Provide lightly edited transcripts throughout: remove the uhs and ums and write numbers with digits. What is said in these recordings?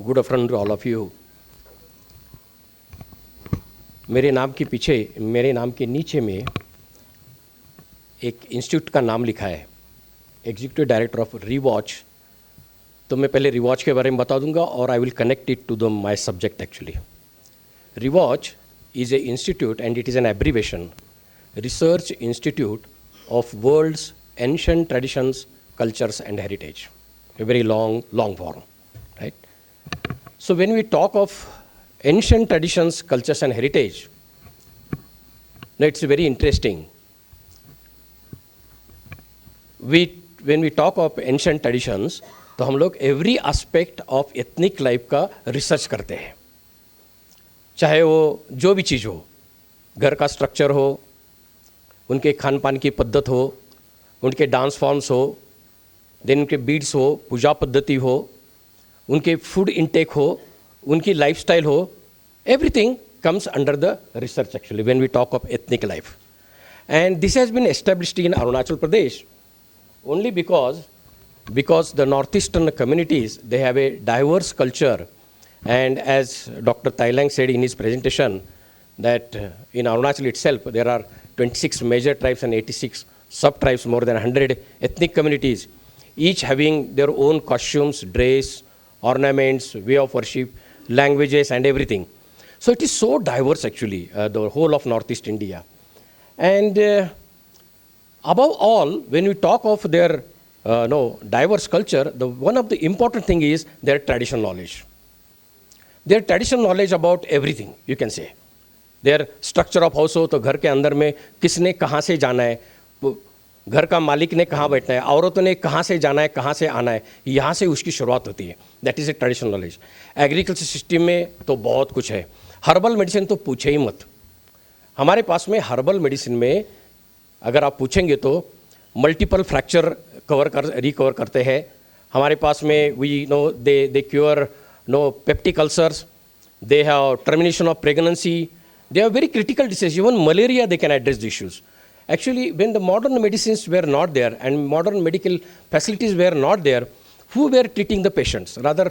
Good afternoon to all of you. मेरे नाम के पीछे, मेरे नाम के नीचे में एक इंस्टीट्यूट का नाम लिखा है, एग्जीक्यूटिव डायरेक्टर ऑफ रिवॉच। तो मैं पहले रिवॉच के बारे में बता दूंगा और I will connect it to the my subject actually. Rewatch is a institute and it is an abbreviation, Research Institute of World's Ancient Traditions, Cultures and Heritage. A very long form, right? So when we talk of ancient traditions, cultures and heritage, now it's very interesting. When we talk of ancient traditions, तो हम लोग every aspect of ethnic life का research करते हैं, चाहे वो जो भी चीज़ हो, घर का स्ट्रक्चर हो, उनके खान पान की पद्धत हो, उनके डांस फॉर्म्स हो, देन उनके बीड्स हो, पूजा पद्धति हो, उनके फूड इंटेक हो, उनकी लाइफस्टाइल हो, everything comes under the research actually when we talk of ethnic life. And this has been established in Arunachal Pradesh only because the northeastern communities, they have a diverse culture. And as Dr. Thailang said in his presentation, that in Arunachal itself, there are 26 major tribes and 86 sub-tribes, more than 100 ethnic communities, each having their own costumes, dress, ornaments, way of worship, languages, and everything. So it is so diverse actually, the whole of Northeast India. And above all, when we talk of their diverse culture, one of the important thing is their traditional knowledge. Their traditional knowledge about everything, you can say. Their structure of house हो तो घर के अंदर में किसने कहाँ से जाना है, घर का मालिक ने कहाँ बैठना है, औरतों ने कहाँ से जाना है, कहाँ से आना है, यहाँ से उसकी शुरुआत होती है. That is a traditional knowledge. Agriculture system में तो बहुत कुछ है. हर्बल मेडिसिन तो पूछे ही मत. हमारे पास में हर्बल मेडिसिन में अगर आप पूछेंगे तो मल्टीपल फ्रैक्चर रिकवर करते हैं. हमारे पास में we know they cure peptic ulcers, they have termination of pregnancy, they have very critical diseases. Even malaria, they can address the issues. Actually, when the modern medicines were not there and modern medical facilities were not there, who were treating the patients? Rather,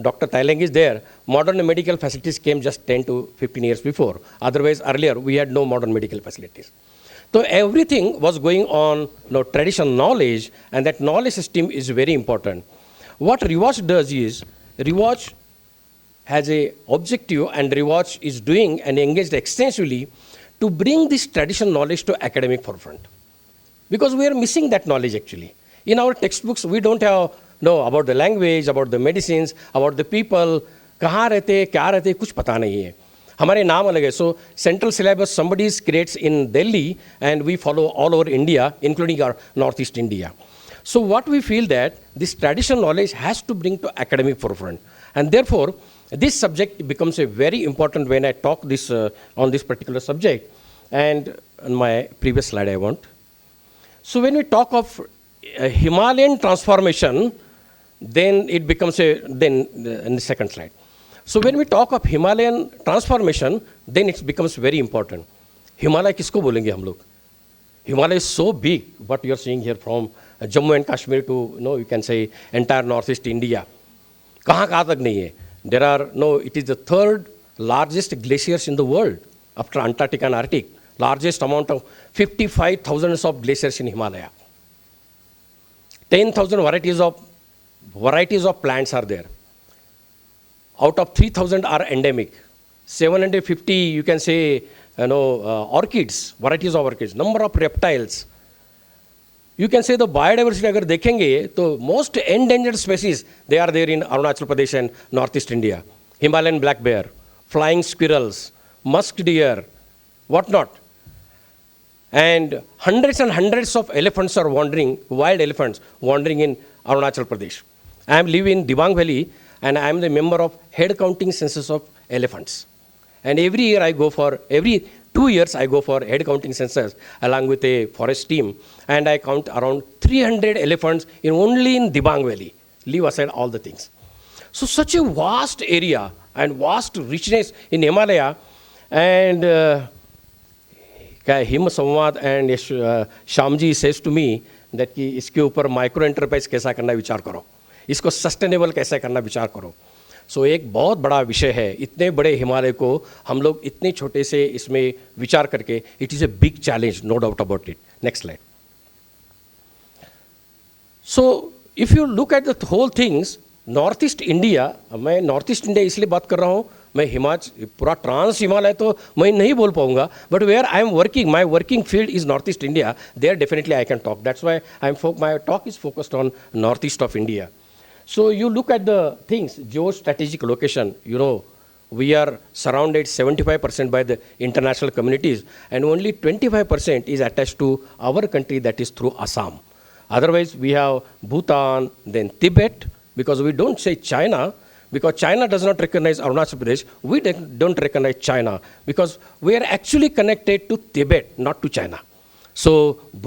Dr. Thailang is there. Modern medical facilities came just 10 to 15 years before. Otherwise, earlier, we had no modern medical facilities. So everything was going on traditional knowledge, and that knowledge system is very important. What RIWATCH does is, RIWATCH has a objective, and RIWATCH is doing and engaged extensively to bring this traditional knowledge to academic forefront. Because we are missing that knowledge actually. In our textbooks, we don't have about the language, about the medicines, about the people, कहाँ रहते, क्या रहते, कुछ पता नहीं है. हमारे नाम अलग है. So central syllabus somebody creates in Delhi, and we follow all over India, including our Northeast India. So what we feel that this traditional knowledge has to bring to academic forefront, and therefore this subject becomes a very important when I talk this on this particular subject. And on my previous slide I want. So when we talk of Himalayan transformation, then it becomes in the second slide. So when we talk of Himalayan transformation, then it becomes very important. Himalaya किसको बोलेंगे हम लोग? Himalaya is so big, what you are seeing here from Jammu and Kashmir to, you can say entire Northeast India. कहाँ तक नहीं है. There are, it is the third largest glaciers in the world after Antarctica and Arctic. Largest amount of 55,000 of glaciers in Himalaya. 10,000 varieties of plants are there. Out of 3,000 are endemic. 750, you can say, orchids, varieties of orchids, number of reptiles. You can say the biodiversity, अगर देखेंगे तो most endangered species, they are there in Arunachal Pradesh and Northeast India. Himalayan black bear, flying squirrels, musk deer, whatnot. And hundreds of elephants are wandering, wild elephants wandering in Arunachal Pradesh. I am living in Dibang Valley, and I am the member of head counting census of elephants. And every 2 years I go for head counting census along with a forest team, and I count around 300 elephants only in Dibang Valley. Leave aside all the things. So such a vast area and vast richness in Himalaya, and Samwaad and Shyamji says to me that कि इसके ऊपर micro enterprise कैसा करना विचार करो, इसको sustainable कैसे करना विचार करो. सो एक बहुत बड़ा विषय है, इतने बड़े हिमालय को हम लोग इतने छोटे से इसमें विचार करके, it is a big challenge, no doubt about it. Next slide. So if you look at the whole things, north east India, मैं नॉर्थ ईस्ट इंडिया इसलिए बात कर रहा हूँ, मैं हिमाचल पूरा ट्रांस हिमालय तो मैं नहीं बोल पाऊंगा, but where I am working, my working field is north east India, there definitely I can talk. That's why my talk is focused on north east of India. So you look at the things, geostrategic location, you know, we are surrounded 75% by the international communities, and only 25% is attached to our country, that is through Assam. Otherwise, we have Bhutan, then Tibet, because we don't say China, because China does not recognize Arunachal Pradesh. We don't recognize China, because we are actually connected to Tibet, not to China. So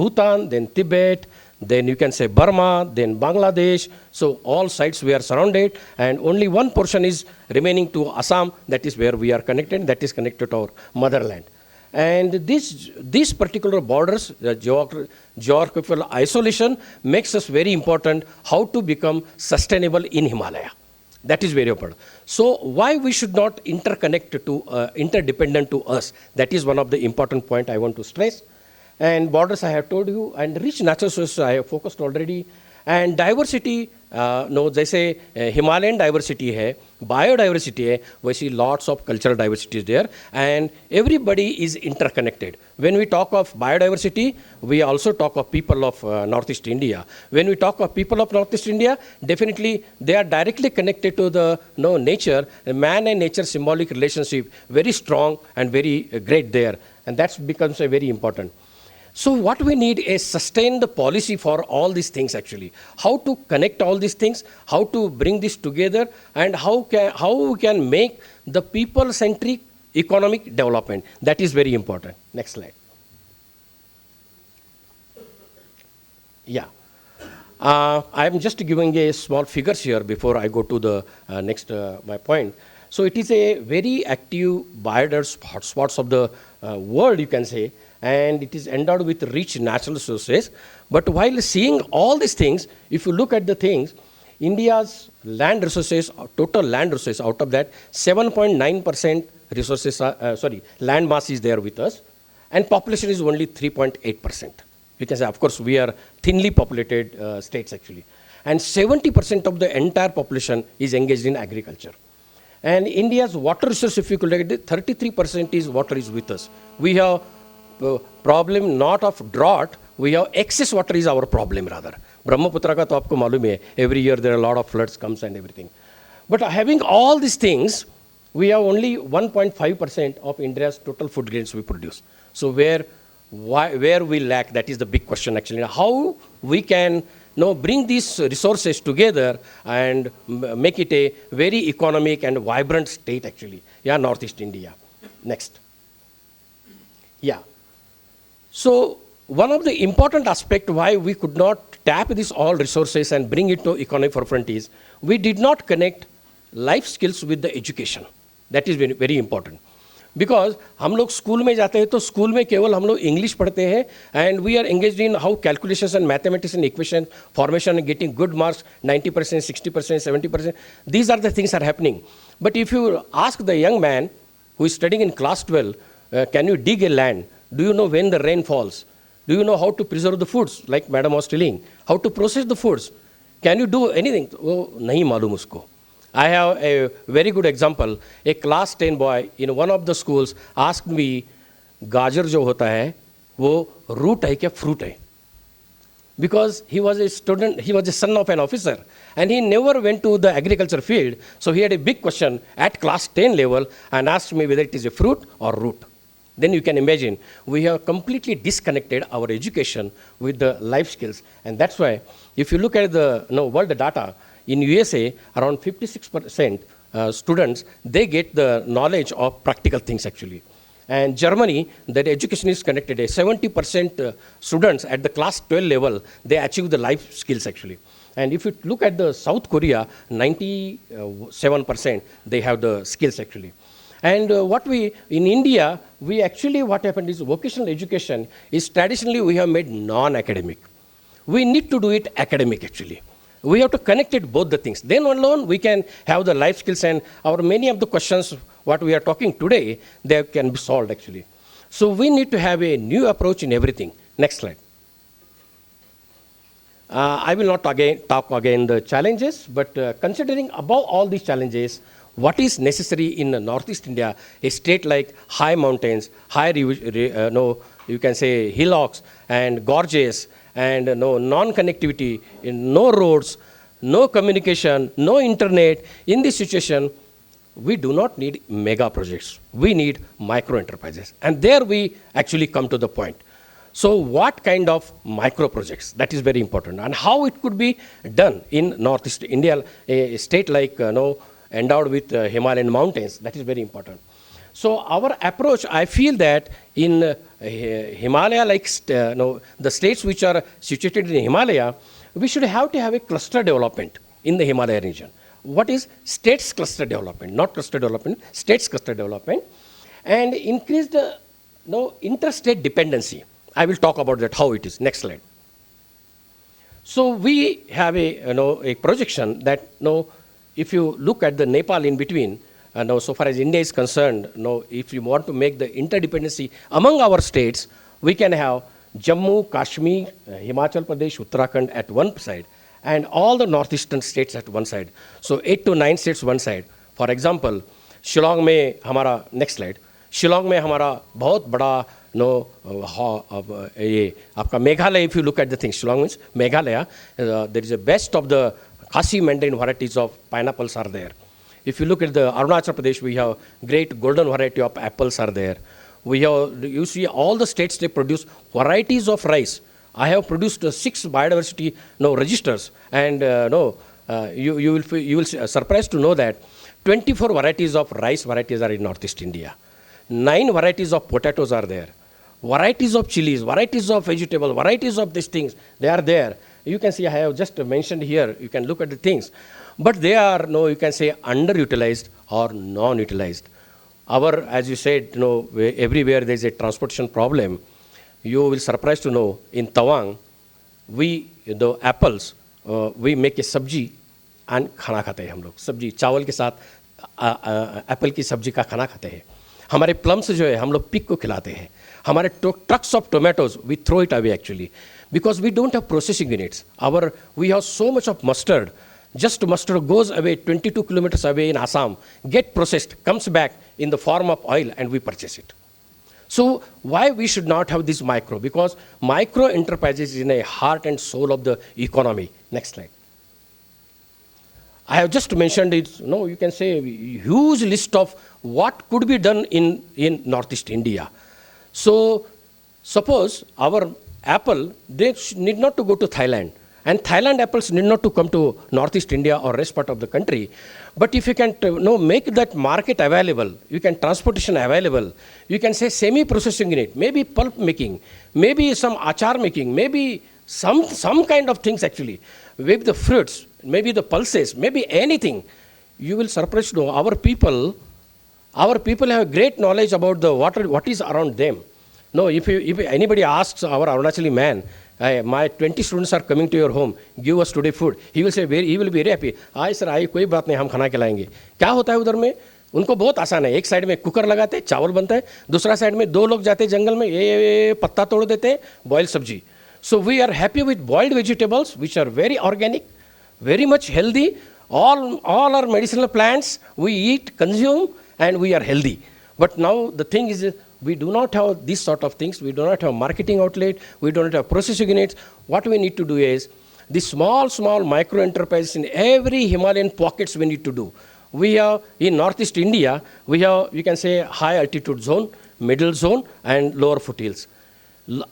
Bhutan, then Tibet, then you can say Burma, then Bangladesh. So all sides we are surrounded, and only one portion is remaining to Assam, that is where we are connected, that is connected to our motherland. And these particular borders, the geographical isolation makes us very important how to become sustainable in Himalaya. That is very important. So why we should not interconnect to, interdependent to us? That is one of the important point I want to stress. And borders I have told you, and rich natural resources I have focused already. And diversity, no, जैसे Himalayan diversity है, biodiversity है, वैसे lots of cultural diversity is there, and everybody is interconnected. When we talk of biodiversity, we also talk of people of Northeast India. When we talk of people of Northeast India, definitely they are directly connected to the nature, man and nature symbolic relationship, very strong and very great there, and that becomes a very important. So what we need is sustained policy for all these things actually. How to connect all these things, how to bring this together, and how we can make the people-centric economic development. That is very important. Next slide. Yeah. I'm just giving a small figures here before I go to the next my point. So it is a very active biodiverse hotspots of the world, you can say, and it is endowed with rich natural resources. But while seeing all these things, if you look at the things, India's land resources, total land resources, out of that, 7.9% resources, land mass is there with us, and population is only 3.8%. You can say, of course, we are thinly populated states actually. And 70% of the entire population is engaged in agriculture. And India's water resource, if you look at it, 33% is water is with us. We have problem not of drought, we have excess water is our problem rather. Brahmaputra ka to aapko malum hai, every year there are a lot of floods comes and everything. But having all these things, we have only 1.5% of India's total food grains we produce. So where we lack, that is the big question actually. How we can bring these resources together and make it a very economic and vibrant state actually. Yeah, Northeast India. Next. Yeah. So one of the important aspects why we could not tap these all resources and bring it to economic forefront is we did not connect life skills with the education. That is very, very important. Because हम लोग school में जाते हैं तो school में केवल हम लोग इंग्लिश पढ़ते हैं, and we are engaged in how calculations and mathematics and equation formation and getting good marks, 90%, 60%, 70%. These are the things are happening. But if you ask the young man who is studying in class 12, can you dig a land? Do you know when the rain falls? Do you know how to preserve the foods, like Madam was telling? How to process the foods? Can you do anything? Oh, nahi malum usko. I have a very good example. A class 10 boy in one of the schools asked me, gajar jo hota hai, wo root hai kya fruit hai? Because he was a student, he was the son of an officer, and he never went to the agriculture field. So he had a big question at class 10 level and asked me whether it is a fruit or root. Then you can imagine, we have completely disconnected our education with the life skills. And that's why, if you look at the world data, in USA, around 56% students, they get the knowledge of practical things actually. And Germany, that education is connected. 70% students at the class 12 level, they achieve the life skills actually. And if you look at the South Korea, 97%, they have the skills actually. And in India, what happened is vocational education is traditionally we have made non-academic. We need to do it academic actually. We have to connect it both the things. Then alone we can have the life skills, and our many of the questions what we are talking today, they can be solved actually. So we need to have a new approach in everything. Next slide. I will not talk again the challenges, but considering above all these challenges, what is necessary in Northeast India, a state like high mountains, you can say hillocks and gorges, and no non-connectivity, no roads, no communication, no internet. In this situation, we do not need mega projects. We need micro enterprises. And there we actually come to the point. So what kind of micro projects? That is very important. And how it could be done in Northeast India, a state like endowed with Himalayan mountains. That is very important. So our approach, I feel that in Himalaya, like the states which are situated in Himalaya, we should have to have a cluster development in the Himalaya region. What is states cluster development? Not cluster development, states cluster development, and increase the interstate dependency. I will talk about that, how it is. Next slide. So we have a projection that if you look at the Nepal in between, so far as India is concerned, if you want to make the interdependency among our states, we can have Jammu, Kashmir, Himachal Pradesh, Uttarakhand at one side, and all the northeastern states at one side. So 8 to 9 states one side. For example, Shillong में हमारा next slide. Shillong में हमारा बहुत बड़ा ये आपका Meghalaya. If you look at the thing, Shillong means Meghalaya. There is a best of the Khasi mandarin varieties of pineapples are there. If you look at the Arunachal Pradesh, we have great golden variety of apples are there. We have, you see all the states, they produce varieties of rice. I have produced 6 biodiversity registers, and you will surprised to know that 24 varieties of rice varieties are in Northeast India. 9 varieties of potatoes are there. Varieties of chilies, varieties of vegetable, varieties of these things, they are there. You can see I have just mentioned here, you can look at the things. But they are, you can say, underutilized or non-utilized. Our, as you said, everywhere there is a transportation problem. You will surprised to know, in Tawang, the apples, we make a sabji and खाना खाते हैं हम लोग. सब्जी चावल के साथ Apple की सब्जी का खाना खाते हैं. हमारे प्लम्स जो है हम लोग पिक को खिलाते हैं. हमारे trucks of tomatoes, we throw it away actually, because we don't have processing units. We have so much of mustard. Just mustard goes away 22 kilometers away in Assam, get processed, comes back in the form of oil, and we purchase it. So why we should not have this micro? Because micro enterprises is in a heart and soul of the economy. Next slide. I have just mentioned it, you can say a huge list of what could be done in Northeast India. So suppose our apple, they need not to go to Thailand. And Thailand apples need not to come to Northeast India or rest part of the country. But if you can make that market available, you can transportation available, you can say semi-processing unit, maybe pulp making, maybe some achar making, maybe some kind of things actually, maybe the fruits, maybe the pulses, maybe anything. You will surprise to know our people have great knowledge about the water, what is around them. If anybody asks our Arunachali man, my 20 students are coming to your home, give us today food, he will be very happy. Aye sir, aye कोई बात नहीं, हम खाना खिलाएंगे. क्या होता है उधर में? उनको बहुत आसान है. एक साइड में कुकर लगाते हैं, चावल बनता है. दूसरा साइड में 2 लोग जाते हैं जंगल में, ये पत्ता तोड़ देते हैं, बॉयल सब्जी. So we are happy with boiled vegetables, which are very organic, very much healthy. All our medicinal plants we eat, consume, and we are healthy. But now the thing is, we do not have these sort of things. We do not have marketing outlet. We do not have processing units. What we need to do is, the small micro enterprises in every Himalayan pockets we need to do. We have, in Northeast India, we have, you can say, high altitude zone, middle zone, and lower foothills.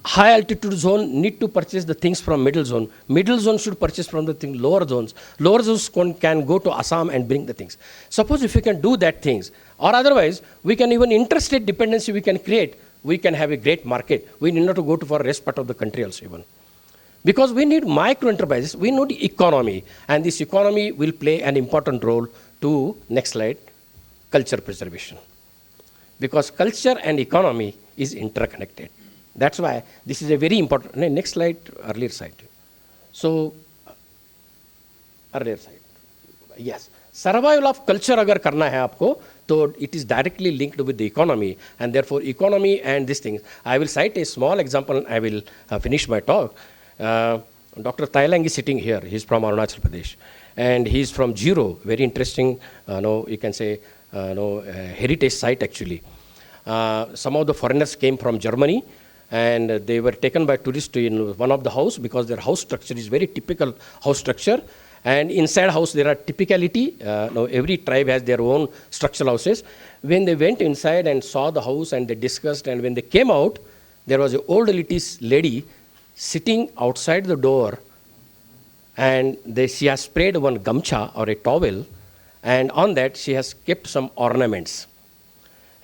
High altitude zone need to purchase the things from middle zone. Middle zone should purchase from the lower zones. Lower zones can go to Assam and bring the things. Suppose if we can do that things, or otherwise, we can even interstate dependency we can create. We can have a great market. We need not to go to for rest part of the country also even. Because we need micro enterprises, we need economy. And this economy will play an important role to, next slide, culture preservation. Because culture and economy is interconnected. That's why this is a very important, next slide, earlier slide. So earlier side. Yes. Survival of culture अगर करना है आपको, तो it is directly linked with the economy, and therefore economy and these things. I will cite a small example and I will finish my talk. Dr. Thailang is sitting here. He's from Arunachal Pradesh, and he's from Jiro, very interesting, you can say, heritage site actually. Some of the foreigners came from Germany, and they were taken by tourists in one of the house because their house structure is very typical house structure. And inside house there are typicality. Every tribe has their own structural houses. When they went inside and saw the house and they discussed, and when they came out, there was an old lady sitting outside the door, and she has sprayed one gamcha or a towel, and on that she has kept some ornaments.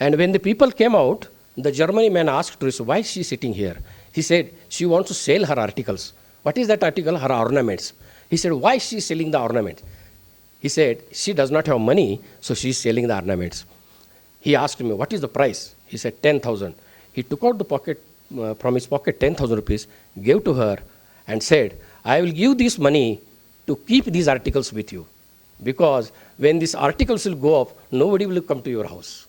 And when the people came out, the German man asked tourists, why is she sitting here? He said, she wants to sell her articles. What is that article? Her ornaments. He said, why is she selling the ornaments? He said, she does not have money, so she is selling the ornaments. He asked me, what is the price? He said, 10,000. He took out the pocket, from his pocket 10,000 rupees, gave to her, and said, I will give this money to keep these articles with you. Because when these articles will go up, nobody will come to your house.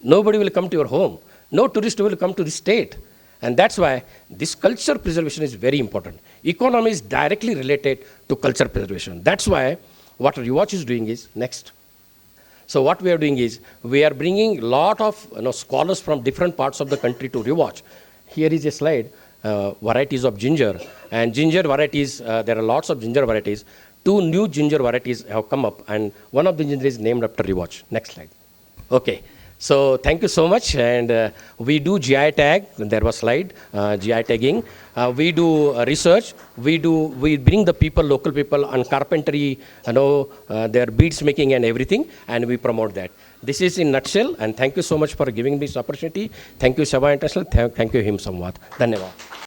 Nobody will come to your home. No tourist will come to the state. And that's why this culture preservation is very important. Economy is directly related to culture preservation. That's why what RIWATCH is doing is, next. So what we are doing is, we are bringing a lot of scholars from different parts of the country to RIWATCH. Here is a slide, varieties of ginger. And ginger varieties, there are lots of ginger varieties. 2 new ginger varieties have come up, and one of the ginger is named after RIWATCH. Next slide. Okay. So thank you so much, and we do GI tag. There was slide, GI tagging. We do research. We bring the people, local people, on carpentry, their beads making and everything, and we promote that. This is in nutshell, and thank you so much for giving me this opportunity. Thank you, Sewa International. Thank you, him, Samwaad. Dhanyavad.